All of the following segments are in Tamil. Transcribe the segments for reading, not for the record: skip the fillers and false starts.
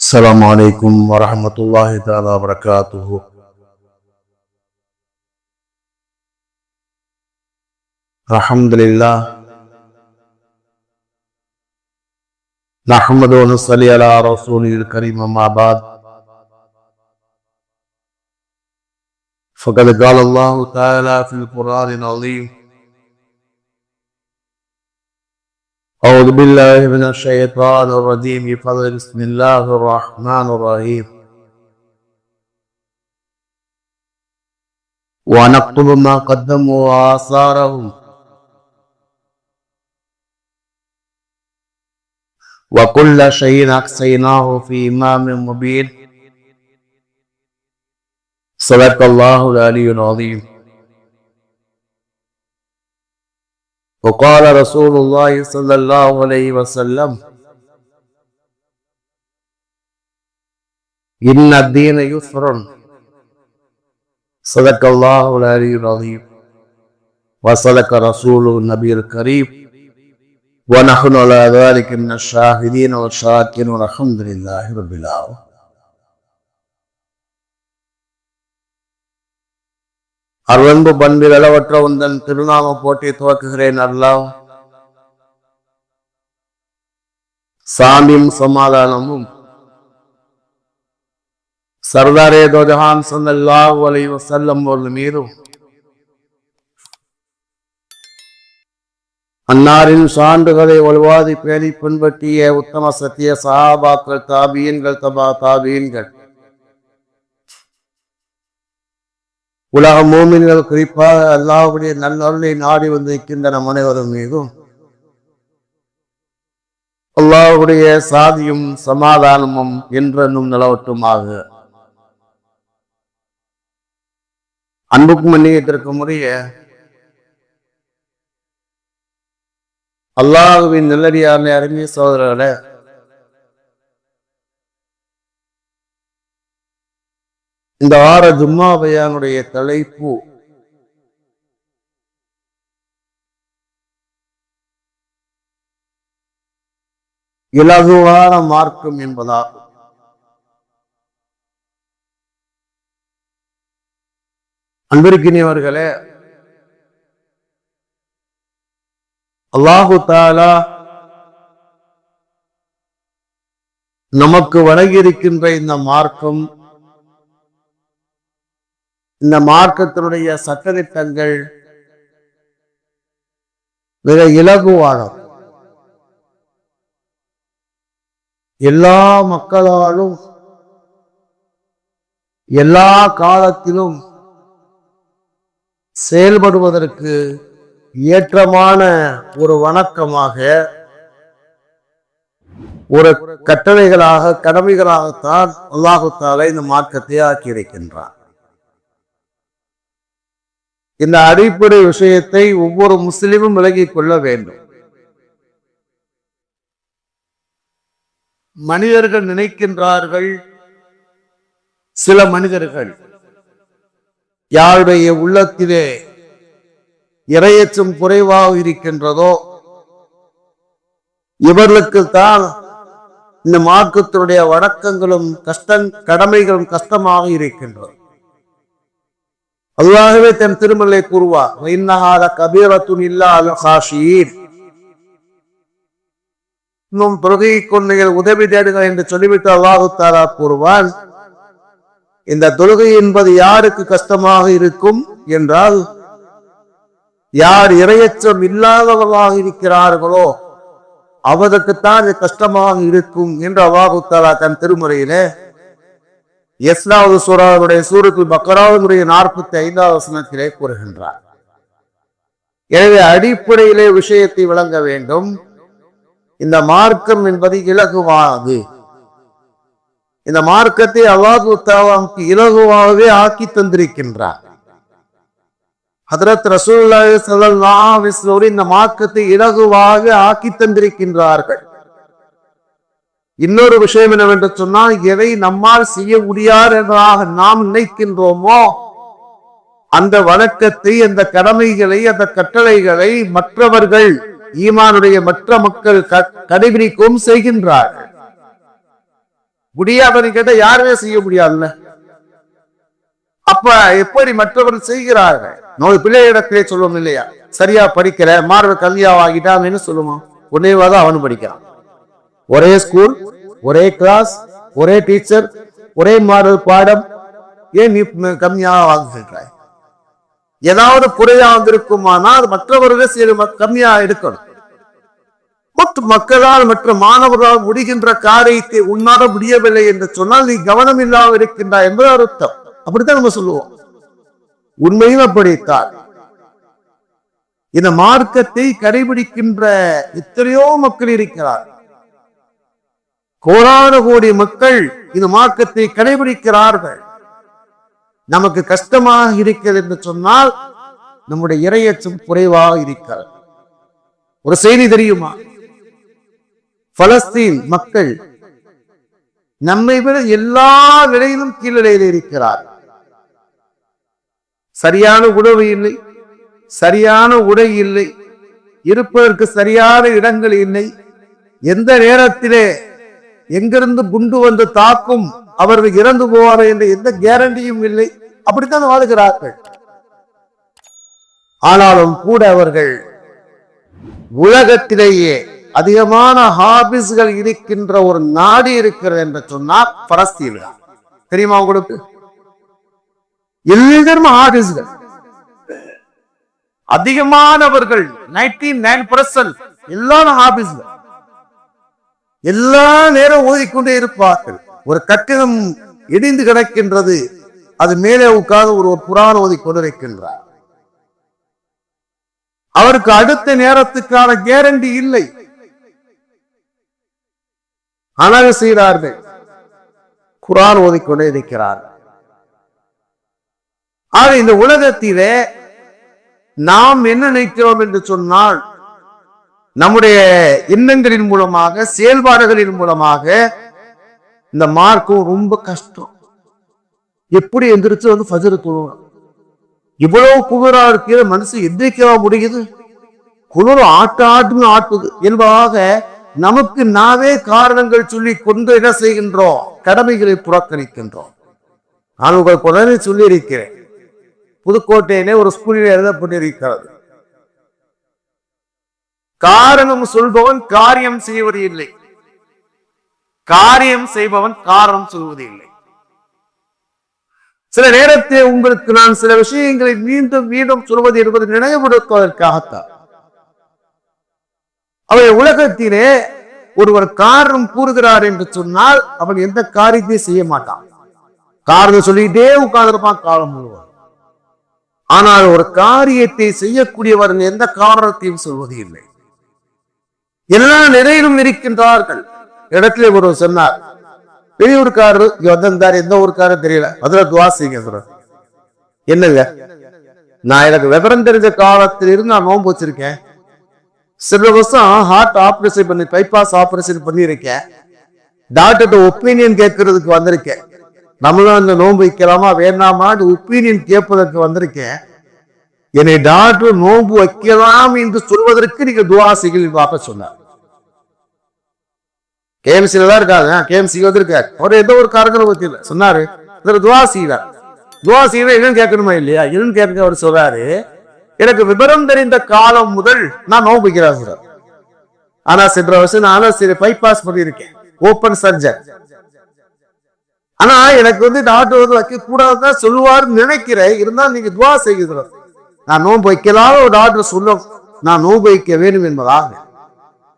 السلام عليكم ورحمة الله تعالى وبركاته. الحمد لله نحمد ونصلي على رسوله الكريم أما بعد فقد قال الله تعالى في القرآن العظيم أعوذ بالله من الشيطان الرجيم بسم الله الرحمن الرحيم ونكتب ما قدموا وآثارهم وكل شيء أحصيناه في إمام مبين صدق الله العلي العظيم. وقال رسول الله صلى الله عليه وسلم إن الدين يسر صدق الله العلي العظيم وصدق رسوله النبي الكريم ونحن على ذلك من الشاهدين والشاكرين والحمد لله رب العالمين. அருளன்பு பண்பில் அளவற்ற உந்தன் திருநாம போட்டி துவக்குகிறேன். அல்லாஹ் சாந்தியும் சமாதானமும் சர்தாரே தோஜஹான் ஸல்லல்லாஹு அலைஹி வஸல்லம் அவர்கள் மீதும் அன்னாரின் சான்றுகளை ஒழுவாதி பேணி பின்பற்றிய உத்தம சத்திய சஹாபாக்கள், தாபியீன்கள், தபா தாபியீன்கள், உலக மூமின்கள், குறிப்பாக அல்லாஹ்வுடைய நல்லருளை நாடி வந்திருக்கின்ற நம் அனைவரும் மீதும் அல்லாஹ்வுடைய சாதியும் சமாதானமும் என்றென்னும் நிலவட்டுமாக. அன்புக்கும் மன்னியத்திற்கும் உரிய அல்லாஹ்வின் நல்லடியார்களை அருமைய சகோதரர்களே, இந்த வார ஜும்மா பயானுடைய தலைப்பு இலகுவான மார்க்கம் என்பதாகும். அன்பிற்கினியவர்களே, அல்லாஹு தஆலா நமக்கு வழங்கியிருக்கின்ற இந்த மார்க்கம், இந்த மார்க்கத்தினுடைய சட்டதிட்டங்கள் மிக இலகுவானது. எல்லா மக்களாலும் எல்லா காலத்திலும் செயல்படுவதற்கு ஏற்றமான ஒரு வணக்கமாக, ஒரு கட்டளைகளாக, கடமைகளாகத்தான் அல்லாஹு தஆலா இந்த மார்க்கத்தை ஆக்கியிருக்கின்றார். இந்த அடிப்படை விஷயத்தை ஒவ்வொரு முஸ்லிமும் விலகிக் கொள்ள வேண்டும். மனிதர்கள் நினைக்கின்றார்கள், சில மனிதர்கள் யாருடைய உள்ளத்திலே இரையச்சம் குறைவாக இருக்கின்றதோ இவர்களுக்கு தான் இந்த மார்க்கத்தினுடைய வணக்கங்களும் கடமைகளும் கஷ்டமாக இருக்கின்றது. அல்லாஹ்வே தன் திருமலை கூறுவார், இன்னஹா லகபீரத்துன் இல்லா அலல் காஷியீன். இன்னும் தொழுகை கொண்டு உதவி தேடுங்கள் என்று சொல்லிவிட்டு அல்லாஹு தஆலா கூறுவான், இந்த தொழுகை என்பது யாருக்கு கஷ்டமாக இருக்கும் என்றால், யார் இரையச்சம் இல்லாதவர்களாக இருக்கிறார்களோ அவருக்குத்தான் இது கஷ்டமாக இருக்கும் என்று அல்லாஹு தஆலா தன் திருமுறையிலே 8வது சூராவுடைய சூரத்துல் பக்ராவுடைய 45வது வசனத்திலே கூறுகின்றார். எனவே அடிப்படையிலே விஷயத்தை விளங்க வேண்டும். இந்த மார்க்கம் என்பது இலகுவானது. இந்த மார்க்கத்தை அல்லாஹ் தஆலாவுக்கு இலகுவாகவே ஆக்கி தந்திருக்கின்றார். ஹஜ்ரத் ரசூலுல்லாஹி ஸல்லல்லாஹு அலைஹி வஸல்லம் இந்த மார்க்கத்தை இலகுவாக ஆக்கி தந்திருக்கின்றார்கள். இன்னொரு விஷயம் என்னவென்று சொன்னால், எதை நம்மால் செய்ய முடியாது என்பதாக நாம் நினைக்கின்றோமோ அந்த வணக்கத்தை, அந்த கடமைகளை, அந்த கட்டளைகளை மற்றவர்கள், ஈமானுடைய மற்ற மக்கள் கடைபிடிக்கவும் செய்கின்றார்கள். முடியாதுன்னு கேட்டா யாருமே செய்ய முடியாதுல்ல. அப்ப எப்படி மற்றவர்கள் செய்கிறார்கள்? நம்ம பிள்ளையிடத்திலே சொல்லுவோம் இல்லையா, சரியா படிக்கிற மார்வ கல்வியாவாகிட்டான் என்ன சொல்லுவோம்? ஒன்னேவாதான் அவனு படிக்கிறான். ஒரே ஸ்கூல், ஒரே கிளாஸ், ஒரே டீச்சர், ஒரே மாடல் பாடம், ஏன் நீ கம்மியாக வாங்கிக்கிறாய்? ஏதாவது குறையா வந்திருக்குமானால் மற்றவர்கள் கம்மியா எடுக்கணும். மக்களால் மற்ற மாணவர்களால் முடிகின்ற காரியத்தை உன்னாட முடியவில்லை என்று சொன்னால் நீ கவனம் இல்லாமல் இருக்கின்றாய் என்பது அர்த்தம். அப்படித்தான் நம்ம சொல்லுவோம். உண்மையும் அப்படித்தான். இந்த மார்க்கத்தை கடைபிடிக்கின்ற எத்தனையோ மக்கள் இருக்கிறார். கோடான கோடி மக்கள் இந்த மார்க்கத்தை கடைபிடிக்கிறார்கள். நமக்கு கஷ்டமாக இருக்கிறது என்று சொன்னால் நம்முடைய இரையச்சம் குறைவாக இருக்கிறது. ஒரு செய்தி தெரியுமா? பலஸ்தீன் மக்கள் நம்மை விட எல்லா நிலையிலும் கீழ்நிலையில் இருக்கிறார். சரியான உணவு இல்லை, சரியான உடை இல்லை, இருப்பதற்கு சரியான இடங்கள் இல்லை. எந்த நேரத்திலே எங்கிருந்து குண்டு வந்து தாக்கும், அவர்கள் இறந்து போவார்கள் என்ற எந்த கேரண்டியும் இல்லை. அப்படித்தான் வாழ்கிறார்கள். ஆனாலும் கூட அவர்கள் உலகத்திலேயே அதிகமான ஹாபிஸ்கள் இருக்கின்ற ஒரு நாடு இருக்கிறது என்று சொன்னால் பலஸ்தீன். தெரியுமா உங்களுக்கு? எல்லாரும் ஹாபிஸ்கள் அதிகமானவர்கள் 99% எல்லாரும் ஹாபிஸ்கள். எல்லா நேரம் ஓதிக்கொண்டே இருப்பார்கள். ஒரு கட்டிடம் இடிந்து கிடக்கின்றது, அது மேலே உட்கார்ந்து ஒரு குர்ஆன் ஓதிக்கொண்டிருக்கின்றார். அவருக்கு அடுத்த நேரத்துக்கான கேரண்டி இல்லை. அழகு செய்கிறார்கள், குர்ஆன் ஓதிக்கொண்டே இருக்கிறார்கள். ஆக இந்த உலகத்திலே நாம் என்ன நினைக்கிறோம் என்று சொன்னால், நம்முடைய எண்ணங்களின் மூலமாக, செயல்பாடுகளின் மூலமாக இந்த மார்க்கம் ரொம்ப கஷ்டம். எப்படி எந்திரிச்சு வந்து ஃபஜ்ர் தொழுவணும்? இவ்வளவு குளிரா இருக்கிற மனசு எந்திரிக்கவா முடியுது? குளிர் ஆட்டுன்னு ஆட்டுது. இயல்பாக நமக்கு நாவே காரணங்கள் சொல்லி கொண்டு என்ன செய்கின்றோம்? கடமைகளை புறக்கணிக்கின்றோம். நான் உங்களுக்கு உடனே சொல்லி இருக்கிறேன், புதுக்கோட்டையிலே ஒரு ஸ்கூலில் எழுதப்பட்டிருக்கிறது, காரணம் சொல்பவன் காரியம் செய்வது இல்லை, காரியம் செய்பவன் காரணம் சொல்வது இல்லை. சில நேரத்தில் உங்களுக்கு நான் சில விஷயங்களை மீண்டும் மீண்டும் சொல்வது என்பது நினைவுபடுத்துவதற்காகத்தான். அவை உலகத்திலே ஒருவர் காரணம் கூறுகிறார் என்று சொன்னால் அவன் எந்த காரியத்தையும் செய்ய மாட்டான். காரணம் சொல்லிட்டே உட்கார்ந்திருப்பான் காலம் முழுவதும். ஆனால் ஒரு காரியத்தை செய்யக்கூடியவர் எந்த காரணத்தையும் சொல்வது இல்லை. எல்லா நிலையிலும் இருக்கின்றார்கள். இடத்துல ஒரு சொன்னார், வெளியூருக்காரர் இங்க வந்திருந்தார், எந்த ஊருக்காரர் தெரியல, அதுல துவா செய்யுங்க சொல்றார். என்னங்க, நான் எனக்கு விவரம் தெரிஞ்ச காலத்துல இருந்து நான் நோன்பு வச்சிருக்கேன். சில வருஷம் ஹார்ட் ஆபரேஷன் பண்ணி, பைபாஸ் ஆபரேஷன் பண்ணியிருக்கேன். டாக்டர்கிட்ட ஒப்பீனியன் கேட்கறதுக்கு வந்திருக்கேன். நம்மளும் அந்த நோன்பு வைக்கலாமா வேண்டாமா ஒப்பீனியன் கேட்பதற்கு வந்திருக்கேன். என்னை டாக்டர் நோன்பு வைக்கலாம் என்று சொல்வதற்கு நீங்க துவா செய்ய சொன்னார். கேஎம்சில தான் இருக்காங்க, கேஎம்சி வந்திருக்காரு. அவர் ஏதோ ஒரு காரணம் வச்சுல சொன்னாரு, துவா செய்வார். துவா செய்வ என்னன்னு கேட்கணுமா இல்லையா? என்னன்னு கேட்க அவர் சொல்றாரு, எனக்கு விவரம் தெரிந்த காலம் முதல் நான் நோன்பு வைக்கிறேன் சார். ஆனா சென்ற வருஷம் நானும் சரி பைபாஸ் பண்ணியிருக்கேன், ஓப்பன் சர்ஜன். ஆனா எனக்கு வந்து டாக்டர் வந்து வைக்க கூடாதுதான் சொல்லுவாருன்னு நினைக்கிறேன். இருந்தாலும் நீங்க துவா செய்கிறார், நான் நோன்பு வைக்கலாம் ஒரு டாக்டர் சொல்லும், நான் நோன்பு வைக்க வேண்டும் என்பதாக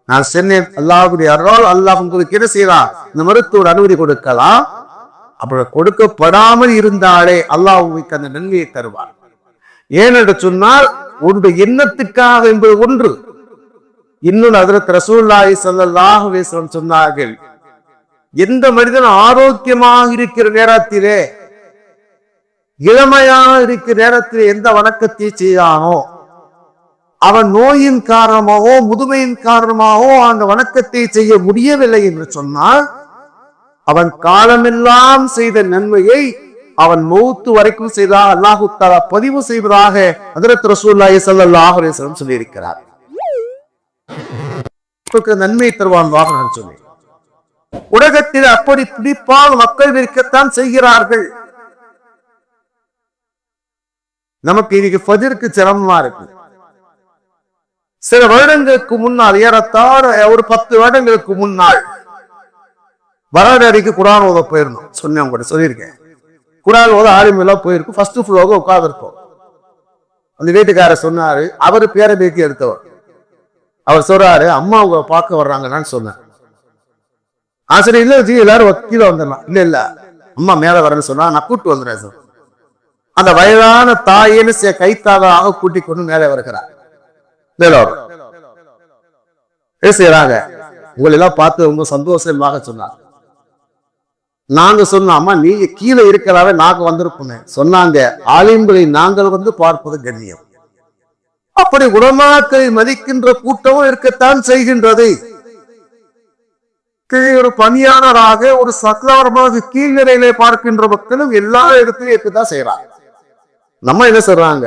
நான் சொன்னேன். அல்லாஹ்வுடைய அருளால் அல்லாஹ் உங்களுக்கு என்ன செய்யலாம்? இந்த மருத்துவ அனுமதி கொடுக்கலாம். அப்படி கொடுக்கப்படாமல் இருந்தாலே அல்லாஹ் உங்களுக்கு அந்த நன்மையை தருவார். ஏனென்று சொன்னால் ஒன்று எண்ணத்துக்காக என்பது ஒன்று, இன்னொன்று ஹஜ்ரத் ரசூலுல்லாஹி ஸல்லல்லாஹு அலைஹி வஸல்லம் சொன்னார்கள், எந்த மனிதன் ஆரோக்கியமாக இருக்கிற நேரத்திலே, இளமையாக இருக்கிற நேரத்திலே எந்த வணக்கத்தை செய்யானோ, அவன் நோயின் காரணமாகவோ முதுமையின் காரணமாகவோ அந்த வணக்கத்தை செய்ய முடியவில்லை என்று சொன்னால், அவன் காலமெல்லாம் செய்த நன்மையை அவன் மௌத்து வரைக்கும் செய்தால் அல்லாஹ் தஆலா பதிவு செய்வதாக ஹஜ்ரத் ரசூலுல்லாஹி ஸல்லல்லாஹு அலைஹி வஸல்லம் சொல்லியிருக்கிறார். நன்மை தருவான் வாங்க சொல்லி உலகத்தில் அப்படி துடிப்பால் மக்கள் இருக்கத்தான் செய்கிறார்கள். நமக்கு இன்னைக்கு ஃபஜ்ருக்கு சிரமமா இருக்கு. சில வருடங்களுக்கு முன்னால், ஏறத்தாழ ஒரு 10 வருடங்களுக்கு முன்னால் வரடாரிக்கு குரான் ஓத போயிருந்தோம். சொன்னேன் கூட சொல்லியிருக்கேன். குரான் ஓத ஆலிமெல்லாம் போயிருக்கும். ஃபர்ஸ்ட் ஃப்ளோக உட்கார்ந்துருக்கோம். அந்த வீட்டுக்காரர் சொன்னாரு, அவரு பேரை பேக்கி எடுத்தவர். அவர் சொல்றாரு, அம்மா அவங்க பார்க்க வர்றாங்கன்னு சொன்னார். ஆசிரியர் இல்ல ஜி, எல்லாரும் கீழே வந்துடலாம். இல்ல இல்ல, அம்மா மேல வரேன்னு சொன்னா நான் கூட்டு வந்துடுறேன் சார். அந்த வயதான தாயின்னு கைத்தாக கூட்டி கொண்டு மேலே வருகிறார். செய்யறாங்க. உங்களை எல்லாம் பார்த்து ரொம்ப சந்தோஷமாக சொன்னார். நாங்க சொன்னோம், அம்மா நீங்க கீழே இருக்கிறாவே நாங்க வந்திருப்போமே. சொன்னாங்க, ஆலிம்களை நாங்கள் வந்து பார்ப்பது கண்ணியம். அப்படி உலமாக்களை மதிக்கின்ற கூட்டமும் இருக்கத்தான் செய்கின்றது. ஒரு பணியாளராக ஒரு சக்கரமாக கீழ்நிலையிலே பார்க்கின்ற மக்களும் எல்லா இடத்திலும் இருக்கத்தான் செய்யறாங்க. நம்ம என்ன சொல்றாங்க,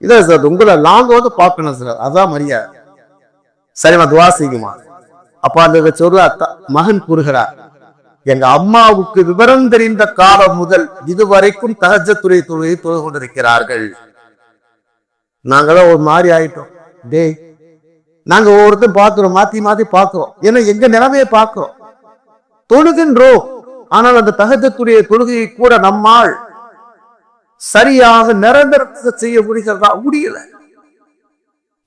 இதை சார் உங்களை நாங்க வந்து பார்க்கணும் சார், அதான் மரியாதை. சரிமா, துவா செய்யுமா. அப்ப அந்த சொல்ற மகன் கூறுகிறார், எங்க அம்மாவுக்கு விவரம் தெரிந்த காலம் முதல் இதுவரைக்கும் தஹஜ்ஜுத் தொழுகை தொழுது கொண்டிருக்கிறார்கள். நாங்களாம் ஒரு மாதிரி ஆயிட்டோம். டேய், நாங்க ஒவ்வொருத்தரும் பார்க்கிறோம், மாத்தி மாத்தி பார்க்கிறோம். ஏன்னா எங்க நிலைமையை பார்க்கிறோம், தொழுகின்றோம். ஆனால் அந்த தஹஜ்ஜுத் தொழுகையை கூட நம்மால் சரியாக நிரந்தரத்தை செய்ய முடிகிறதா? முடியல.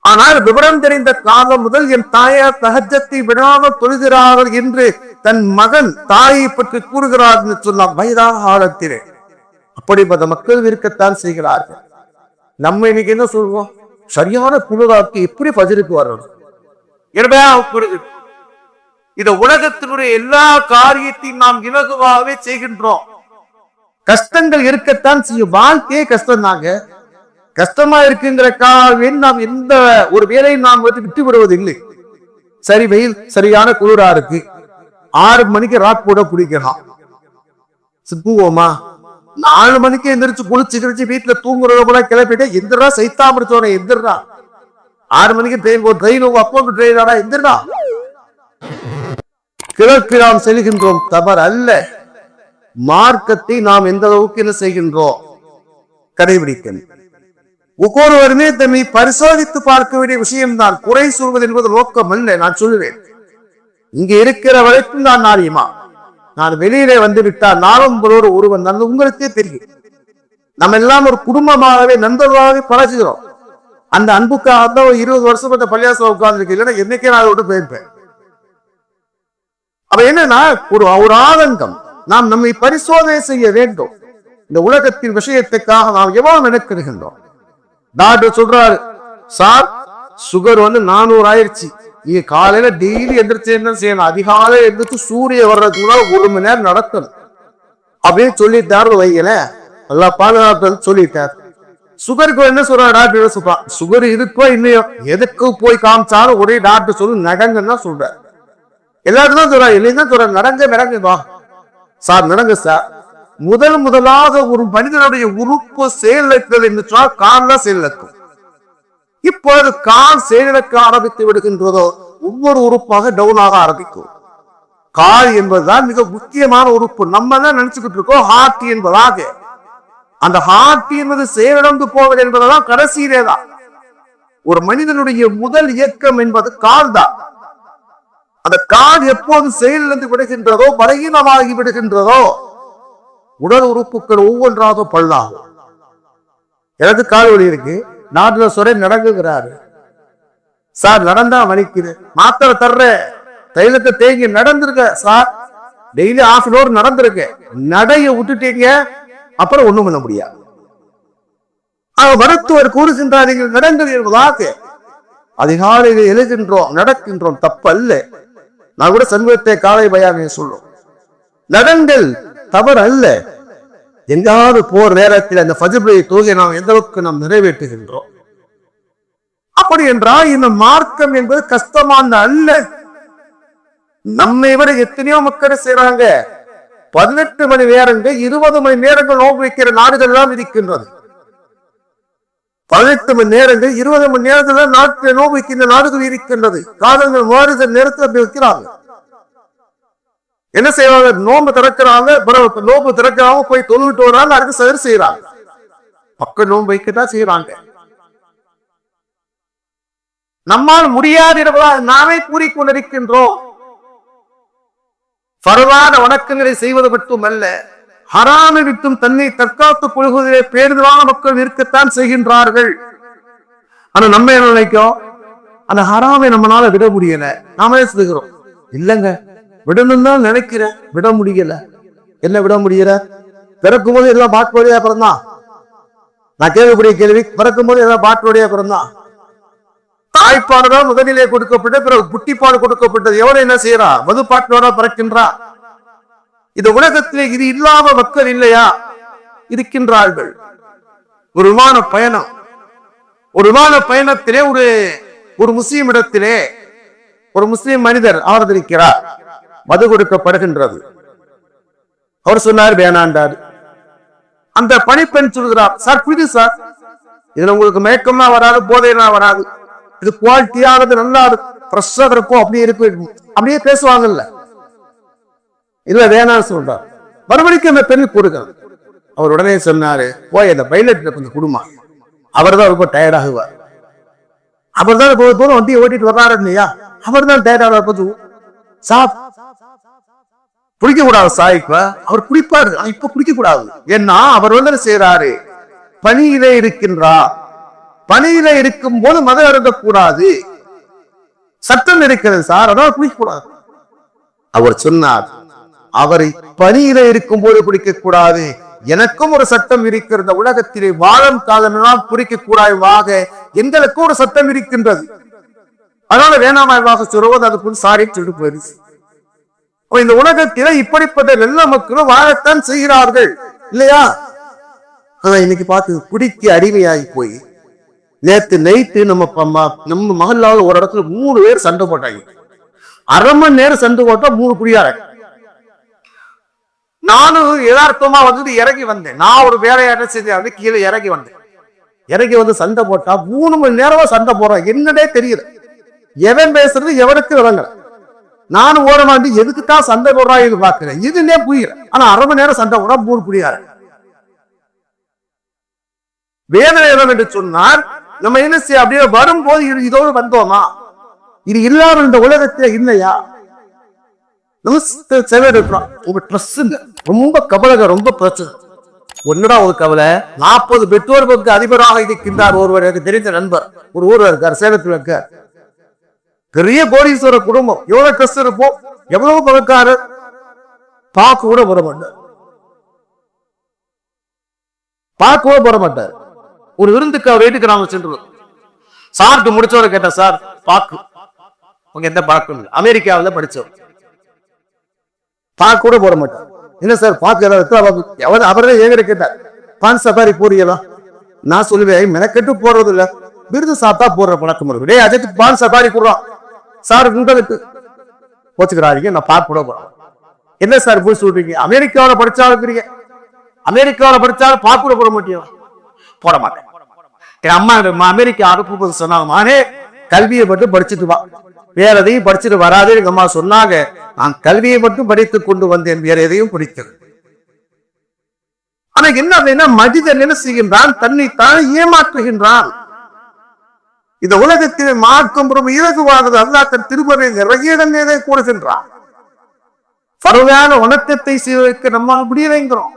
ஆனால் விவரம் தெரிந்த காலம் முதல் என் தாயார் தஹஜ்ஜத்தை விடாமல் தொழுகிறார்கள் என்று தன் மகன் தாயை பற்றி கூறுகிறார் என்று சொன்ன வயதாக ஆழத்திலே அப்படிப்பட்ட மக்கள் இருக்கத்தான் செய்கிறார்கள். நம்ம இன்னைக்கு என்ன சொல்வோம், சரியான புழுதாக்கு எப்படி ஃபஜ்ருக்கு வரணும். இந்த உலகத்தினுடைய எல்லா காரியத்தையும் நாம் இலகுவாகவே செய்கின்றோம். கஷ்டங்கள் இருக்கத்தான் செய்யும். வாழ்க்கையே கஷ்டம் தாங்க. கஷ்டமா இருக்குங்கிறக்காக நாம் எந்த ஒரு வேலையை நாம் விட்டு விடுவதில்லை. சரி, வெயில் சரியான குளிரா இருக்கு, 6 மணிக்கு ராக் போட குடிக்கலாம். தூங்குவோமா? 4 மணிக்கு எந்திரிச்சு குளிச்சு கிழிச்சு வீட்டுல தூங்குறத கூட கிளப்பிட்டு எந்திரா சைத்தாம எந்திரா. 6 மணிக்கு ட்ரெயின் அப்போக்கு ட்ரெயினாடா எந்திரா. கிழக்கு நாம் செல்கின்றோம், தவறு அல்ல. மார்க்கத்தை நாம் எந்த அளவுக்கு என்ன செய்கின்றோம், கடைபிடிக்கணும். ஒவ்வொருவருமே தன்னை பரிசோதித்து பார்க்க வேண்டிய விஷயம்தான். குறை சொல்வது என்பது நோக்கம் அல்ல. நான் சொல்லுவேன், இங்க இருக்கிற வரைக்கும் நான் நாரியமா, நான் வெளியிலே வந்து விட்டால் நானும் ஒருவன் தான் உங்களுக்கே தெரியும். நம்ம எல்லாம் ஒரு குடும்பமாகவே நண்பர்களாகவே பழகுகிறோம். அந்த அன்புக்காக தான் 20 வருஷம் அந்த பள்ளியாசல உட்கார்ந்து இருக்கு. இல்லைன்னா என்னைக்கே நான் விட்டு போயிருப்பேன். அப்ப என்னன்னா ஒரு ஆதங்கம். நாம் நம்மை பரிசோதனை செய்ய வேண்டும். இந்த உலகத்தின் விஷயத்துக்காக நாம் எவ்வளவு மெனக்கெடுகின்றோம். டாக்டர் சொல்றாரு, சார் சுகர் 400 ஆயிடுச்சு. நீங்க காலையில டெய்லி எந்திரிச்சு என்ன செய்யணும், அதிகாலை எந்திரிச்சு சூரிய வர்றதுக்கு 1 மணி நேரம் நடக்கணும் அப்படின்னு சொல்லிட்டாரு. வைக்கல, நல்லா பாதுகாப்பு சொல்லிட்டார். சுகருக்கு என்ன சொல்ற டாக்டர் சொல்றான், சுகர் இருக்கோ இல்லையோ, எதுக்கு போய் காமிச்சாலும் ஒரே டாக்டர் சொல்லு நடங்கன்னு தான் சொல்ற. எல்லாருக்கும் தான் சொல்றா, இல்லைன்னா சொல்ற நடங்க வா சார், நடங்க சார். முதலாக ஒரு மனிதனுடைய உறுப்பு செயலிழக்கிறது என்று சொன்னால் கால் தான் செயலிழக்கும். இப்பொழுது கால் செயலிழக்க ஆரம்பித்து விடுகின்றதோ ஒவ்வொரு உறுப்பாக டவுன் ஆக ஆரம்பிக்கும். கால் என்பதுதான் மிக முக்கியமான உறுப்பு. நம்ம தான் நினைச்சுக்கிட்டு இருக்கோம் ஹார்ட் என்பதாக. அந்த ஹார்ட் என்பது செயலிழந்து போவது என்பதுதான் கடைசியிலே தான். ஒரு மனிதனுடைய முதல் இயக்கம் என்பது கால் தான். அந்த கால் எப்போது செயலிழந்து விடுகின்றதோ, பலகீனமாகி விடுகின்றதோ, உடல் உறுப்புகள் ஒவ்வொன்றாக பல்லாகும். எனக்கு கால் வலி இருக்கு, நாட்டுல சொரை நடங்குகிறாரு. சார் நடந்தா வலிக்குது, மாத்திரை தர்ற, தைலத்தை தேங்கி நடந்திருக்க சார், டெய்லி ½ hour நடந்திருக்க, நடைய விட்டுட்டீங்க, அப்புறம் ஒண்ணும் பண்ண முடியாது. மருத்துவர் கூறுகின்றார், நீங்கள் நடங்கள் என்பதாக. அதிகாலையில் எழுகின்றோம், நடக்கின்றோம், தப்பல்ல. நான் கூட சமீபத்தை காலை பயானை சொல்லும், நடங்கள் தவறு அல்ல. எங்காவது போர் நேரத்தில் அந்த ஃபஜ்ருடைய தொழுகை நாம் எந்த அளவுக்கு நாம் நிறைவேற்றுகின்றோம். அப்படி என்றால் இந்த மார்க்கம் என்பது கஷ்டமான அல்ல. நம்மை விட எத்தனையோ மக்கள் செய்யறாங்க. 18 மணி நேரங்கள் 20 மணி நேரங்கள் நோன்பு வைக்கிற நாடுகள் எல்லாம் இருக்கின்றது. 18 மணி நேரங்கள் 20 மணி நேரத்துல நாட்டில் நோன்பு வைக்கின்ற நாடுகள் இருக்கின்றது. காலங்கள் மாறுதல் நேரத்தில் அப்படி வைக்கிறாங்க. என்ன செய்வாங்க? நோம்பு திறக்கிறாங்க, நோம்பு திறக்கிறாங்க, போய் தொழுவிட்டு வராங்க, அதுக்கு சரி செய்யறாங்க. மக்கள் நோன்பு வைக்கத்தான் செய்யறாங்க. நம்மால் முடியாது நாமே கூறிக்கொண்டிருக்கின்றோம். பரவான வணக்கங்களை செய்வது மட்டுமல்ல, ஹராமை விட்டும் தன்னை தற்காத்துக் கொள்வதிலே பேருதலான மக்கள் இருக்கத்தான் செய்கின்றார்கள். ஆனா நம்ம என்ன நினைக்கும்? அந்த ஹராமை நம்மளால விட முடியல, நாம செய்கிறோம். இல்லங்க, விடணும் தான் நினைக்கிறேன், விட முடியல. என்ன விட முடியல? பிறக்கும் போது எல்லாம் பாட்டுடைய அப்புறம் தான். நான் கேள்விக்கூடிய கேள்வி, பிறக்கும் போது எல்லாம் பாட்டுடைய அப்புறம் தான். தாய்ப்பாடுதான் முதலிலே கொடுக்கப்பட்ட, பிறகு புட்டிப்பாடு கொடுக்கப்பட்டது. எவனை என்ன செய்யறா? மதுப்பாட்டோட பிறக்கின்றா. இந்த உலகத்திலே இது இல்லாம மக்கள் இல்லையா? இருக்கின்றார்கள். ஒரு விமான பயணம், ஒரு விமான பயணத்திலே ஒரு முஸ்லீம் இடத்திலே ஒரு முஸ்லீம் மனிதர் ஆதரிக்கிறார். மது கொடுக்கப்படுகின்றது. அவர் சொன்னார், வேணாண்டார். அந்த பணிப்பெண் சொல்கிறார், சார் புரியுது சார், இதுல உங்களுக்கு மயக்கமா வராது, போதையெல்லாம் வராது, இது குவாலிட்டியானது, நல்லா ஃப்ரெஷ்ஷா இருக்கும், அப்படியே இருக்கு, அப்படியே பேசுவாங்கல்ல. இல்ல வேணாம் சொல்றார். மறுபடிக்கும் அந்த பெண்ணு கொடுக்கிறார். அவர் உடனே சொன்னாரு, போய் அந்த பைலட் கொஞ்சம் குடுமா, அவர் தான் ரொம்ப டயர்ட் ஆகுவார். அவர் தான் போதும் வண்டியை ஓட்டிட்டு வர்றாரு இல்லையா, அவர் தான் டயர்ட் ஆகுவார். சாப் குடிக்க கூடாது சாய்ப்ப, அவர் குடிப்பாரு, இப்ப குடிக்க கூடாது. ஏன்னா அவர் வந்து செய்யறாரு, பணியிலே இருக்கின்றார். பணியில இருக்கும் போது மதம் அருந்தக்கூடாது, சட்டம் இருக்கிறது சார், அதனால குடிக்க கூடாது. அவர் சொன்னார், அவரை பணியில இருக்கும் போது குடிக்க கூடாது, எனக்கும் ஒரு சட்டம் இருக்கிறது, உலகத்திலே வாழும் காலனால் குடிக்க கூடாது, எங்களுக்கும் ஒரு சட்டம் இருக்கின்றது, அதனால வேணாமாய்வாக சொல்வது, அதுக்குள் சாரி சொல்லிட்டு போயிடுச்சு. இந்த உலகத்தில இப்படிப்பட்ட எல்லா மக்களும் வாழத்தான் செய்கிறார்கள் இல்லையா? ஆனா இன்னைக்கு பார்த்து குடிக்க அடிமையாகி போய், நேத்து நைட்டு நம்ம மகளால் ஒரு இடத்துல 3 பேர் சண்டை போட்டாங்க. அரை மணி நேரம் சண்டை போட்டா 3 குடியார. நானும் யதார்த்தமா வந்து இறங்கி வந்தேன். நான் ஒரு வேலையாட்ட செஞ்சு கீழே இறங்கி வந்தேன். இறங்கி வந்து சண்டை போட்டா 3 மணி நேரமா சண்டை போடுறேன், என்னடே தெரியல. எவன் பேசுறது எவனுக்கு விளங்கல. நானும் ஓரமாண்டி எதுக்குத்தான் சண்டை போடுறாங்க பாக்குறேன், இதுன்னே புரியல. ஆனா அரை மணி நேரம் சண்டை போட்டா 3 குடியார. வேதனை என்று சொன்னார், நம்ம என்ன செய்ய, அப்படியே வரும்போது இதோடு வந்தோமா, இது இல்லாமல் இந்த உலகத்துல இல்லையா? ரொம்ப கவலை, ரொம்ப பிரச்சனை. ஒன்னுடா ஒரு கவலை, 40 பெற்றோர்களுக்கு அதிபராக இருக்கின்றார் ஒருவர், எனக்கு தெரிந்த நண்பர், ஒரு ஊர்ல இருக்கார், சேலத்தில் இருக்கார். பெரிய கோடீஸ்வர குடும்பம், எவ்வளவு கஷ்டம் இருப்போம், எவ்வளவு பணக்காரர், பார்க்க கூட போட மாட்டார், பார்க்க கூட போட மாட்டார். ஒரு விருந்துக்கு வீட்டுக்கு நாம சென்று சாப்பிட்டு முடிச்சவரை கேட்டா, சார் பாக்கு உங்க எந்த பாக்கு, அமெரிக்காவில படிச்சவர், பாக்கு கூட போட மாட்டார். என்ன சார் பாக்கு ஏதாவது, அவரே ஏங்கிற கேட்டார், பான் சஃபாரி போறீங்களா? நான் சொல்லுவேன், மெனக்கெட்டு போடுறது இல்ல, விருது சாப்பிட்டா போடுற பழக்கம் இருக்கு. டேய் அஜித், பான் சஃபாரி போடுறான் சார், உங்களுக்கு போச்சுக்கிறாங்க, நான் பாக்கு கூட போறேன். என்ன சார் போய் சொல்றீங்க, அமெரிக்காவில படிச்சாலும் அமெரிக்காவில படிச்சாலும் பாக்கு கூட போட மாட்டேன், போட மாட்டேன். அம்மா அமெரிக்கா அனுப்பும்போது சொன்னாங்க, மானே கல்வியை மட்டும் படிச்சுட்டு வா, வேற எதையும் படிச்சுட்டு வராது. எங்க அம்மா சொன்னாங்க, நான் கல்வியை மட்டும் படித்துக் கொண்டு வந்தேன், வேற எதையும் படிக்கிறது. ஆனா என்ன அப்படின்னா, மனிதன் என்ன செய்கின்றான், தன்னைத்தான் ஏமாற்றுகின்றான். இந்த உலகத்திலே மார்க்கம் இலகுவானது, அல்லாஹ் தன் திருமறை நிறைய இடங்களே கூறுகின்றான். பரவான வணக்கத்தை செய்வதற்கு நம்மால் முடியலைங்கிறோம்,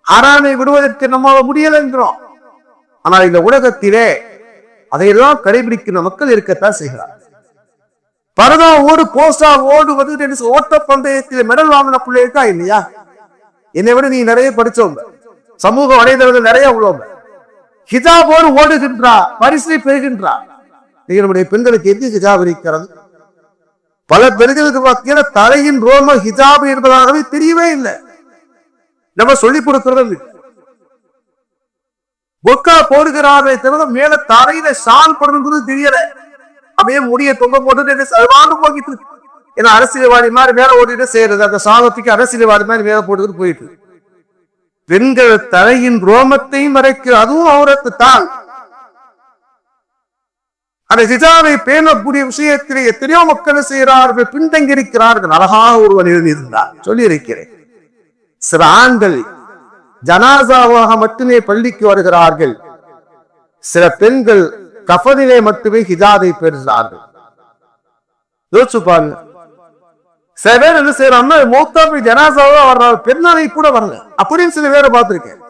ஆறாமை விடுவதற்கு நம்மால் முடியலைங்கிறோம். ஆனால் இந்த உலகத்திலே அதையெல்லாம் கடைபிடிக்கிற மக்கள் இருக்கத்தான் செய்கிறார். பரதா ஓடு கோசா ஓடுவது ஓட்ட பந்தயத்தில் மெடல் வாங்கின பிள்ளை இருக்கா இல்லையா? என்னை விட நீ நிறைய படிச்சவங்க, சமூக வலைதளங்கள் நிறைய உள்ளவங்க, ஹிஜாபோடு ஓடுகின்றா, பரிசை பெறுகின்றா. நம்முடைய பெண்களுக்கு எது ஹிஜாப் இருக்கிறது? பல பெண்களுக்கு பார்த்தீங்கன்னா தலையின் ரோம ஹிஜாப் என்பதாகவே தெரியவே இல்லை, நம்ம சொல்லிக் கொடுக்கிறது. பொக்கா போடுகிறாரே தவிர மேல தரையில ஷால் போடுறது தெரியல, அப்படியே முடிய தொங்க போட்டு சர்வாண்டு போகிட்டு. ஏன்னா அரசியல்வாதி மாதிரி மேல ஓடிட்டு செய்யறது, அந்த சாதத்துக்கு அரசியல்வாதி மாதிரி மேல போட்டுக்கிட்டு போயிட்டு. பெண்கள் தலையின் ரோமத்தையும் மறைக்க, அதுவும் அவரத்து தான். அந்த ஹிஜாபை பேணக்கூடிய விஷயத்திலே எத்தனையோ மக்கள் செய்கிறார்கள், பின்தங்கி இருக்கிறார்கள். அழகாக ஒருவன் எழுதியிருந்தார், சொல்லி இருக்கிறேன். சில ஆண்கள் ஜனாசாவாக மட்டுமே பள்ளிக்கு வருகிறார்கள், சில பெண்கள் கஃனிலே மட்டுமே ஹிஜாபை பெறுகிறார்கள். யோசிச்சு பாருங்க. சில பேர் என்ன செய்யறாங்க, மௌத்தாபி ஜனாசாவா வர்றாங்க, பெண்ணாலை கூட வரல அப்படின்னு சில பேரை பார்த்திருக்கேன்.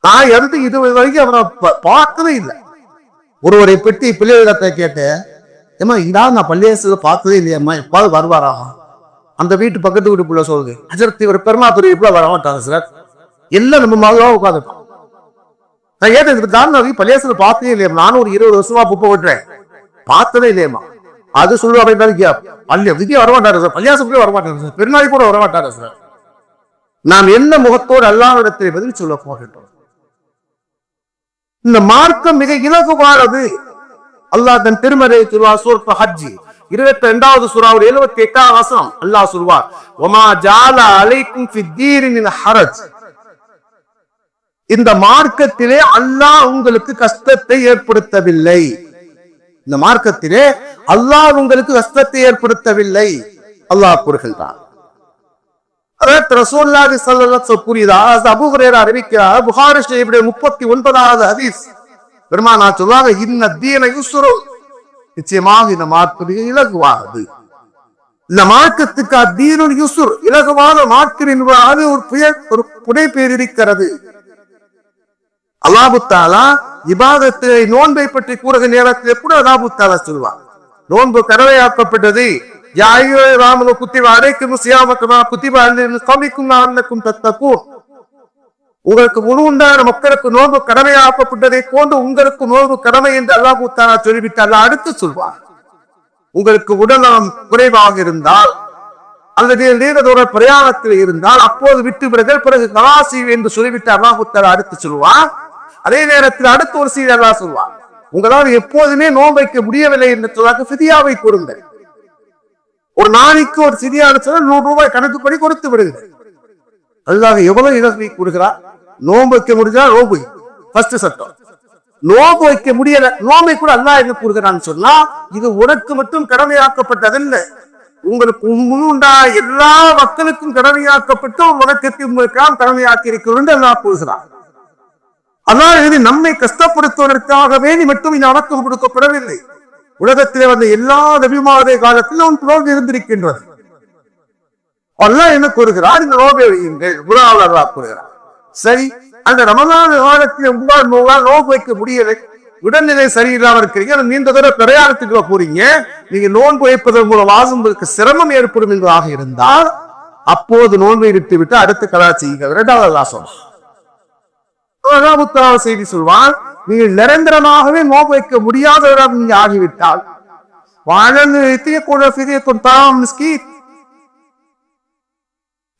நான் இருந்து இது வரைக்கும் அவரை பார்த்ததே இல்லை. ஒருவரை பற்றி பிள்ளைகளிடத்தை கேட்டேன், ஏமா இதான் நான் பள்ளியாசல பார்த்ததே இல்லையம்மா, எப்பாவது வருவாரா? அந்த வீட்டு பக்கத்து வீட்டு பிள்ளை சொல்லுது, அஜரத்தி ஒரு பெருமாத்துறை இப்படி வர மாட்டாங்க சார், எல்லாம் நம்ம மகளா உட்காந்துருக்கோம். நான் கேட்டேன், காரணம் பள்ளியாசல பார்த்ததே இல்லையா, நானும் ஒரு 20 வருஷமா புப்பை விட்டுறேன், பார்த்ததே இல்லையம்மா. அது சொல்லுவா பள்ளியா விதியா வரமாட்டாரு சார், பள்ளியாசத்துக்கே வரமாட்டாரு சார், பெருநாள் கூட வரமாட்டாரு சார். நாம் என்ன முகத்தோடு அல்லாஹ்விடத்தை பதில் சொல்ல போகின்றோம்? இந்த மார்க்கம் மிக இலகுவானது. அல்லாஹ் தன் திருமறை சொல்வார், சூரத் ஹஜ் 22வது சூராவுடைய 78வது வசனம் அல்லாஹ் சொல்வார், வமா ஜால அலைக்கும் ஃபித்தீன் மின் ஹரஜ். இந்த மார்க்கத்திலே அல்லாஹ் உங்களுக்கு கஷ்டத்தை ஏற்படுத்தவில்லை. இந்த மார்க்கத்திலே அல்லாஹ் உங்களுக்கு கஷ்டத்தை ஏற்படுத்தவில்லை அல்லாஹ் கூறுகின்றான். ரசூலுல்லாஹி ஸல்லல்லாஹு அலைஹி வஸல்லம் கூறியதாக அபூ ஹுரைரா அறிவிக்கிறார், புகாரி ஷரீஃபிலே 39வது ஹதீஸ். பெருமானார் சொல்வாங்க, இன்ன தீன யுஸ்ரு, நிச்சயமாக இந்த மார்க்கம் இலகுவானது. இந்த மார்க்கத்துக்கு தீனுல் யுஸ்ர், இலகுவான மார்க்கம் என்பது ஒரு புனை பேர் இருக்கிறது. அல்லாஹ் தஆலா இபாதத்தை நோன்பை பற்றி கூறுகிற நேரத்தில் கூட அல்லாஹ் தஆலா சொல்வார், நோன்பு கடமையாக்கப்பட்டது, உங்களுக்கு முழு உண்டான மக்களுக்கு நோன்பு கடமையாக்கப்பட்டதை போன்று உங்களுக்கு நோன்பு கடமை என்று அல்லாஹ் தஆலா சொல்லிவிட்டு அல்லாஹ் அடுத்து சொல்வார், உங்களுக்கு உடல்நலம் குறைவாக இருந்தால் அல்லது நீண்ட தூர பிரயாணத்தில் இருந்தால் அப்போது விட்டு விடுங்கள், பிறகு கலாசி என்று சொல்லிவிட்டு அல்லாஹ் தஆலா அடுத்து சொல்வார். அதே நேரத்தில் அடுத்த ஒரு செய்தி அல்லாஹ் சொல்வார், உங்களால் எப்போதுமே நோன்பு வைக்க முடியவில்லை என்று சொல்லாக ஃபிதியாவை கூறுங்கள். ஒரு நாளைக்கு ஒரு சிதியான சொல்ல 100 ரூபாய் கணக்குப்படி கொடுத்து விடுங்கள். அல்லாஹ் எவ்வளவு இலக்கை கூறுகிறார், நோன்பு வைக்க முடிஞ்சா நோன்பு ஃபர்ஸ்ட் சட்டம். நோன்பு வைக்க முடியல, நோம்பை கூட அல்லாஹ் என்ன கூறுகிறான்னு சொன்னா, இது உனக்கு மட்டும் கடமையாக்கப்பட்டதில்லை, உங்களுக்கு முன்னுண்டா எல்லா மக்களுக்கும் கடமையாக்கப்பட்டு உலகத்தை உங்களுக்காக கடமையாக்கி இருக்கிறோம் என்று அல்லாஹ் கூறுகிறார். அல்லாஹ் நம்மை கஷ்டப்படுத்துவதற்காகவே நீ மட்டும் இந்த அடக்கம் கொடுக்கப்படவில்லை. உலகத்திலே வந்த எல்லா நபிமாவுடைய காலத்தில் அவன் நோன்பு இருந்திருக்கின்றது. அல்லாஹ் என்ன கூறுகிறார், இந்த நோன்பை வையுங்கள் கூறுகிறார். சரி, அந்த ரமலான் காலத்தில் உங்களால் நோன்பு வைக்க முடியலை, உடல்நிலை சரியில்லாம இருக்கிறீங்க, நீண்ட தூர பிரயாணத்துக்கு போறீங்க, நீங்க நோன்பு வைப்பதன் மூலமாக உங்களுக்கு சிரமம் ஏற்படும் என்பதாக இருந்தால் அப்போது நோன்பை விட்டு விட்டு அடுத்த கலா செய்யுங்க. 2வது அல்லாஹ் சொல்வான், செய்தி சொல்வான், நீங்கள் நிரந்தரமாகவே நோன்பு வைக்க முடியாதவராக நீங்க ஆகிவிட்டால் வாழ்ந்து கூட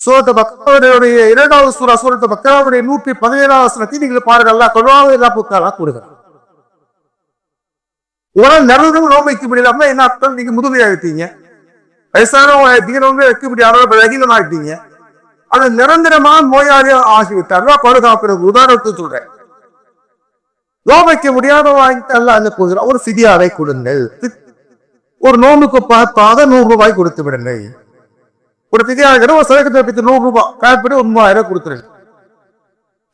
சூரத்து பக்கராவுடைய 2வது சூரா சூரத்து பக்கராவுடைய 117வது வசனத்தை நீங்கள் பாருங்கள். அல்லாஹ் குர்ஆனில் அல்லாஹ் கூறுகிறார், உங்களால் நிரந்தரம் நோன்பு வைக்க முடியல என்ன அர்த்தம், நீங்க முதுமையாகிட்டீங்க, வயசானவங்க நோன்பு வைக்க முடியாத பலகீனமாகிட்டீங்க, அது நிரந்தரமான நோயாளியா ஆகிவிட்டார். பாதுகாப்பு உதாரணத்தை சொல்றேன், நோன்பு வைக்க முடியாத வாங்கிட்டு அல்லாஹ் என்ன கூறுகிறார், ஒரு ஃபிதியாவை கொடுங்கள், ஒரு நோன்புக்கு பார்த்தாத 100 ரூபாய் கொடுத்து விடுங்கள். ஒரு ஃபிதியாக ஒரு சதகத்தை 100 ரூபாய் காப்பீடு 3000 கொடுத்துருங்க.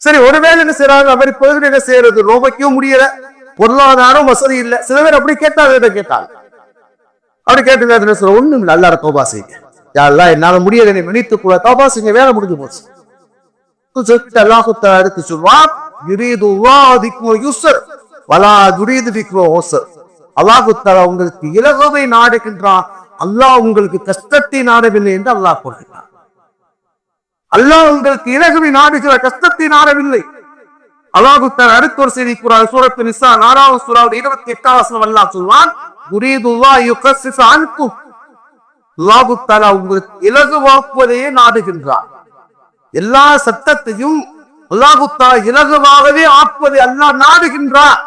சரி, ஒருவேளை என்ன செய்யறாங்க, அவர் இப்போது என்ன செய்யறது, நோன்பு வைக்கவும் முடியல, பொருளாதாரம் வசதி இல்லை. சில பேர் அப்படி கேட்டாங்க, அப்படி கேட்டு ஒண்ணும் இல்லை, அல்லாஹ் தௌபா செய்யுங்க, யாரெல்லாம் என்னால முடியல நினைத்து கூட தௌபா செய்யுங்க, வேலை முடிஞ்சு போச்சு. அல்லாஹ் எடுத்து சொல்வான், அல்லாஹ் உங்களுக்கு இலகுவை நாடுகின்றான், அல்லாஹ் உங்களுக்கு கஷ்டத்தை நாடவில்லை என்று அல்லாஹ் கூறுகிறார். அல்லாஹ் உங்களுக்கு இலகுவை நாடுகிற கஷ்டத்தை நாடவில்லை. அல்லாஹ் அடுத்த ஒரு செய்தி கூறார், சூரத்து நிசா 4வது சூராவுடைய 28வது வசனம் அல்லாஹ் சொல்வான், அல்லாஹ் தஆலா உங்களுக்கு இலகுவாக்குவதையே நாடுகின்றார். எல்லா சட்டத்தையும் அல்லாஹ் தஆலா இலகுவாகவே ஆக்குவதை அல்லாஹ் நாடுகின்றார்.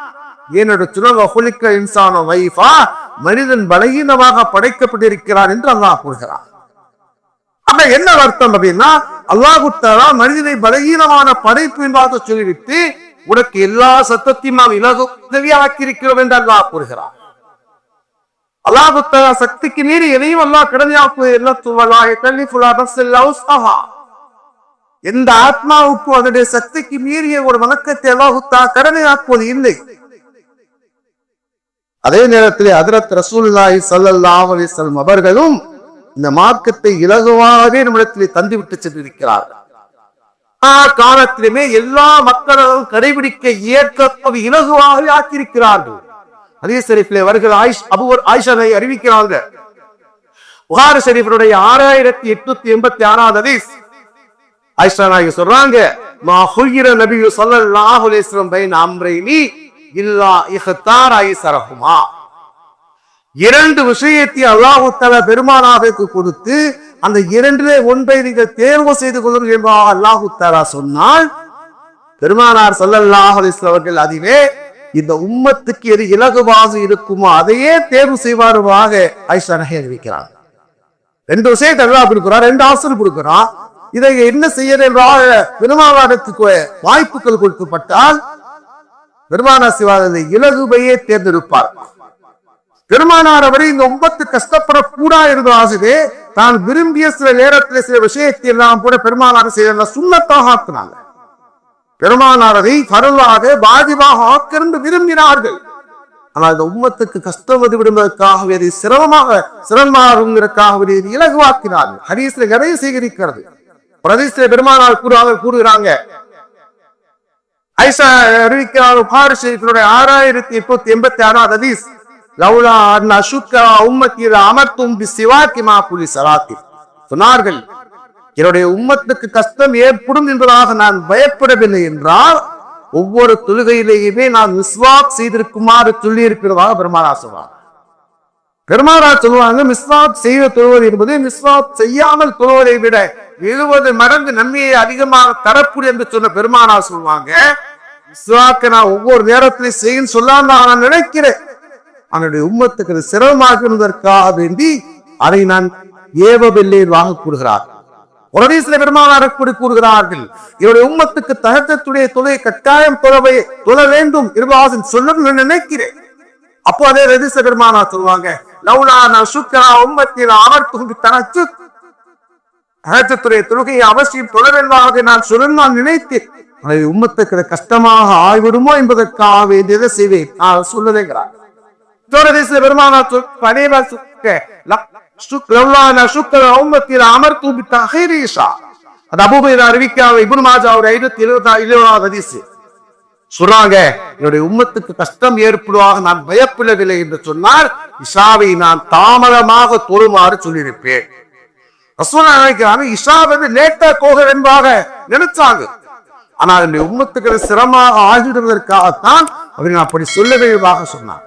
மனிதன் பலகீனமாக படைக்கப்பட்டிருக்கிறான் என்று அல்லாஹ் கூறுகிறார். அப்ப என்ன அர்த்தம் அப்படின்னா, அல்லாஹ் தஆலா மனிதனை பலகீனமான படைப்பு என்பதாக சொல்லிவிட்டு உனக்கு எல்லா சத்தத்தையும் நாம் இலகு உதவியாக்கியிருக்கிறோம் என்று அல்லாஹ் கூறுகிறார். அல்லாஹ் சக்திக்கு மீறி எதையும் அல்லாஹ் கடமையாக்குவதில்லை. எந்த ஆத்மாவுக்கும் அதனுடைய சக்திக்கு மீறிய ஒரு வணக்கத்தை அல்லாஹ் கடமையாக்குவது இல்லை. அதே நேரத்தில் ஹஜ்ரத் ரசூலுல்லாஹி ஸல்லல்லாஹு அலைஹி வஸல்லம் அவர்களும் இந்த மார்க்கத்தை இலகுவாகவே நம்மிடத்திலே தந்துவிட்டு சென்றிருக்கிறார்கள். காலத்திலுமே எல்லா மக்களும் கடைபிடிக்க ஏற்க இலகுவாகவே ஆக்கியிருக்கிறார்கள். ஹதீஸ் ஷரீஃபிலே வருகிற ஆயிஷாவை அறிவிக்கிறார்கள். புகாரி ஷரீஃபினுடைய 6886வது ஹதீஸ். ஆயிஷா நாயகி சொல்றாங்க, மா ஹுய்யிர நபியு ஸல்லல்லாஹு அலைஹி வஸல்லம் பைன அம்ரைனி இல்லா இஹ்தார ஐஸரஹுமா. இரண்டு விஷயத்தை அல்லாஹ் தஆலா பெருமானாருக்கு கொடுத்து அந்த இரண்டிலே ஒன்றை நீங்கள் தேர்வு செய்து கொள்ளுங்கள் என்பதாக அல்லாஹ் தஆலா சொன்னால், பெருமானார் ஸல்லல்லாஹு அலைஹி வஸல்லம் அவர்கள் அதுவே இந்த உம்மத்துக்கு எது இலகுவாக இருக்குமோ அதையே தேர்வு செய்வாருமாக ஆயிஷா நாயகி அறிவிக்கிறார். ரெண்டு விஷயத்தை அல்லாஹ் கொடுக்கிறார், ரெண்டு ஆப்ஷன் கொடுக்கிறான். இதை என்ன செய்ய பெருமானாருக்கு வாய்ப்புகள் கொடுக்கப்பட்டால் பெருமானார் சிவாதை இலகுவையே தேர்ந்தெடுப்பார். பெருமானார் அவரை இந்த உம்மத்து கஷ்டப்படக்கூடா இருந்தே தான் விரும்பிய சில நேரத்தில் சில விஷயத்தை எல்லாம் கூட பெருமானார் செய்ய சுண்ணத்தாக ஆக்கினாங்க. பெருமானாரை பரவாக வாஜிபாக ஆக்கிருந்து விரும்பினார்கள். ஆனால் இந்த உம்மத்துக்கு கஷ்டம் வந்து விடுவதற்காகவே அதை சிரமமாகவே இலகுவாக்கினார்கள். ஹதீஸ்ல நிறைய சேகரிக்கிறது. பிரதேச பெருமானார் கூறுகிறாங்க, ஐஷா அறிவிக்கிறார், புகாரி ஷரீஃபினுடைய 6886வது ஹதீஸ், லௌலா அன் அஷுக்கா உம்மத்தி அமர்த்தும் பிஸ்ஸிவாக்கி மா குலி ஸலாத்தி. சொன்னார்கள், என்னுடைய உம்மத்துக்கு கஷ்டம் ஏற்படும் என்பதாக நான் பயப்படவில்லை என்றால் ஒவ்வொரு தொழுகையிலேயுமே நான் மிஸ்வாக் செய்திருக்குமாறு சொல்லி இருக்கிறதாக பெருமானார் சொல்வார். பெருமானார் சொல்லுவாங்க, மிஸ்வாக் செய்த தொழுவது என்பது மிஸ்வாக் செய்யாமல் தொழுவதை விட 70 மடங்கு நன்மையை அதிகமாக தரக்கூடிய என்று சொன்ன பெருமானார் சொல்லுவாங்க, மிஸ்வாக்கை நான் ஒவ்வொரு நேரத்திலும் செய்யும் சொல்லாம நான் நினைக்கிறேன். அவனுடைய உம்மத்துக்கு அது சிரமமாக்குவதற்காக வேண்டி அதை நான் ஏவவில்லை வாங்க கூறுகிறார். ஒரு சில பெருமானார் கூறுகிறார்கள், என்னுடைய உம்மத்துக்கு தஹஜ்ஜுடைய தொழுகை கட்டாயம் தொழ வேண்டும் என்று சொல்ல நினைக்கிறேன். அப்போ அதே ரதிச பெருமானார் சொல்லுவாங்க, லௌலா நஷுக்கா உம்மத்தின் அமர்த்தும் தஹஜ்ஜுத், தஹஜ்ஜுடைய தொழுகையை அவசியம் தொழ வேண்டுமாக நான் நான் நினைத்தேன். உம்மத்துக்கு கஷ்டமாக ஆய்விடுமோ என்பதற்காக வேண்டியதை செய்வேன் நான் சொல்லுதேங்கிறார். பெருமானார் சொல்றாங்க, என்னுடைய உம்மத்துக்கு கஷ்டம் ஏற்படுவாக நான் பயப்படவில்லை என்று சொன்னால் இஷாவை நான் தாமதமாக தொழுமாறு சொல்லியிருப்பேன். இஷா வந்து லேட்டா போக என்பதாக நினைச்சாங்க. ஆனால் என்னுடைய உம்மத்துக்கு சிரமமாக ஆகிவிடுவதற்காகத்தான் அப்படி நான் அப்படி சொல்லவேவாக சொன்னார்.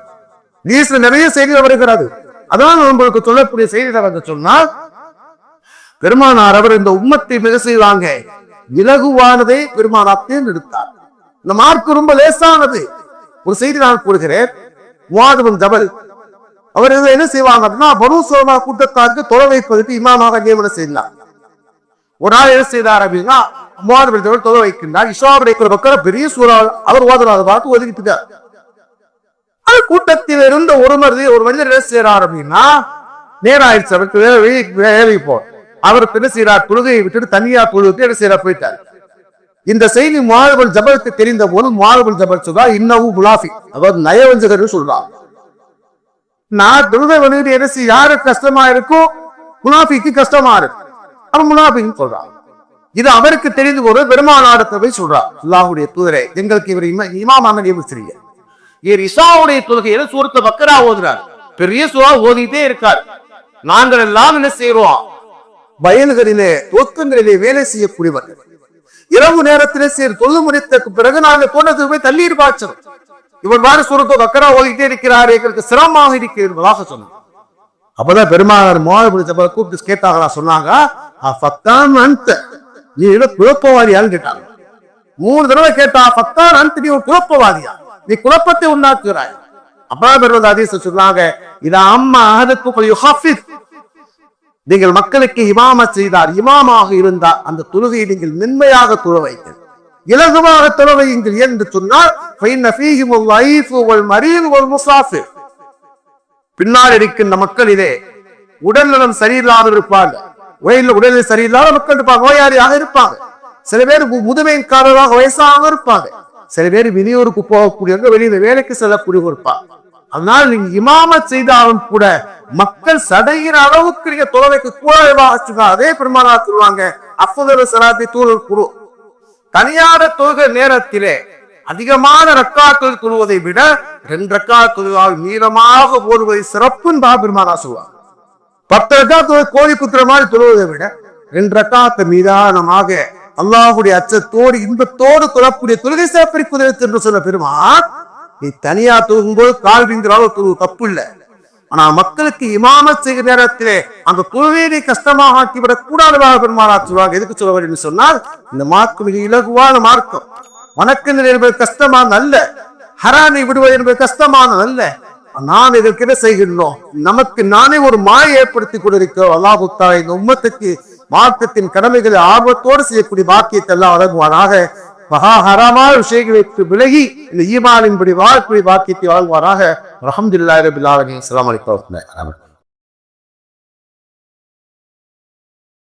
நீஸ்ல நிறைய செய்திகள் வருகிறது. அதான் உங்களுக்கு சொல்லக்கூடிய செய்திகள் வந்து சொன்னால், பெருமானார் அவர் இந்த உம்மத்தை மிக செய்வாங்க இலகுவானதை பெருமானார் தேர்ந்தெடுத்தார். இந்த மார்க்கு ரொம்ப லேசானது. ஒரு செய்தி நான் கூறுகிறேன். முஆத் ஜபல் அவர் என்ன செய்வாங்க அப்படின்னா, பனூ ஸலமா கூட்டத்தாருக்கு தொலை வைப்பதற்கு இமாமாக நியமனம் செய்யலாம். ஒரு நாள் என்ன செய்தார் அப்படின்னா, முஆத் ஜபல் தொலை வைக்கின்றார். இஷாவுடைய பக்கம் பெரிய சூறா அவர் ஓதுறாத பார்த்து ஒதுக்கிட்டார். கூட்டத்தில் இருந்த ஒரு மனிதர் என்ன செய்யறார் அப்படின்னா, நேரம் ஆயிடுச்சு, அவருக்கு வேலை போ அவர் என்ன செய்யறார், தொழுகையை விட்டுட்டு தனியா தொழுது என்ன செய்யறார் போயிட்டார். இந்த செய்தி முஆத் ஜபலுக்கு தெரிந்த போது முஆத் ஜபல் சொல்றா, இன்னஹு முனாஃபி, அதாவது நயவஞ்சகர் சொல்றார். நான் தொழுகை வந்து என்ன செய்ய யாருக்கு கஷ்டமா இருக்கும், முனாஃபிக்கு கஷ்டமா இருக்கு, அவன் முனாஃபின்னு சொல்றான். இது அவருக்கு தெரிந்து போது பெருமானாரத்தை போய் சொல்றார், அல்லாஹ்வுடைய தூதரே, எங்களுக்கு இவர் இமாமாக நியமிச்சிருங்க. இஷாவுடைய தொழுகையில சூரத்து பக்கரா ஓதுறார், பெரிய சூறா ஓதிட்டே இருக்கார். நாங்கள் எல்லாம் என்ன செய்யறோம், வயல்களிலே தோக்கங்களிலே வேலை செய்யக்கூடியவர்கள். இரவு நேரத்திலே தொழு முடித்தக்கு பிறகு நாங்கள் தோட்டத்துக்கு போய் தண்ணீர் பாய்ச்சோம். இவர் மாதிரி சூரத்து பக்கரா ஓதிட்டே இருக்கிறார், எங்களுக்கு சிரமமாக இருக்கிறதாக சொன்னார். அப்பதான் பெருமானார் முஆத் கூப்பிட்டு கேட்டாங்களா, சொன்னாங்க, நீ குழப்பவாதியான்னு கேட்டாங்க. 3 தடவை கேட்டா, ஃபத்தான் அன்த, நீ ஒரு குழப்பவாதியா, நீ குழப்பத்தை உண்டாக்குகிறாய். அப்பதான் ஹதீஸ் சொல்றாங்க, இத அம்மா அஹதுக்கும் யுஹஃபித், நீங்கள் மக்களுக்கு இமாமத் செய்தார், இமாமாக இருந்தால் அந்த தொழுகையை நீங்கள் மென்மையாக தொழ வைக்க. இலகுவாக தொழுவையுங்கள் என்று சொன்னால் பின்னால் இருக்கின்ற மக்களிலே உடல்நலம் சரியில்லாத இருப்பாங்க, உடல்நிலை சரியில்லாத மக்கள் இருப்பாங்க, நோயாளியாக இருப்பாங்க. சில பேர் முதுமைக்காரராக வயசாக இருப்பாங்க. சில பேர் வெளியூருக்கு போகக்கூடியவங்க, வெளியில வேலைக்கு செல்லக்கூடியவங்க இருப்பாங்க. அதனால நீங்க இமாமத் செய்தாலும் கூட மக்கள் சடைகிற அளவுக்கு நீங்க தொலைவைக்கு கூட அதே பெருமானா சொல்லுவாங்க, அஃதலு ஸலாத்தி தூலுல் குரு. தனியார தொழுகை நேரத்திலே அதிகமான ரக்காக்கள் தொழுவதை விட 2 ரக்காத் தொழுவால் நீளமாக ஓடுவதை சிறப்புன்னு பெருமானா சொல்லுவாங்க. 10 ரக்காத் கோழி குத்துற மாதிரி தொழுவதை விட 2 ரக்காத் மீதானமாக அல்லாஹ்வுடைய அச்சத்தோடு இன்பத்தோடு தொழக்கூடிய தொழுகை சிறப்பிற்குரிய என்று சொன்ன பெருமான், நீ தனியா தொழுகும்போது கால் வீங்கிறாலும் தொழுவு தப்பு இல்லை. ஆனா மக்களுக்கு இமாமத் செய்கிற நேரத்திலே அந்த தொழுகையை கஷ்டமாக ஆக்கிவிடக் கூடாதுவாக பெருமானா சொல்லுவாங்க. எதுக்கு சொல்ல வேண்டும் சொன்னால், இந்த மார்க்கம் மிக இலகுவான மார்க்கம். வணக்கம் என்பது கஷ்டமான அல்ல, ஹரானை விடுவது என்பது கஷ்டமான அல்ல. நான் இதற்கு என்ன செய்கின்றோம், நமக்கு நானே ஒரு மாயை ஏற்படுத்தி கொண்டிருக்கிறோம். அல்லாஹ் தஆலா இந்த உம்மத்துக்கு மார்க்கத்தின் கடமைகளை ஆர்வத்தோடு செய்யக்கூடிய பாக்கியத்தை எல்லாம் வழங்குவாராக. ஹராமான விஷயங்களுக்கு விலகி இந்த ஈமானின்படி வாழ்க்கை பாக்கியத்தை வாழ்வாராக. அல்ஹம்துலில்லாஹி ரப்பில் ஆலமீன். அஸ்ஸலாமு அலைக்கும்.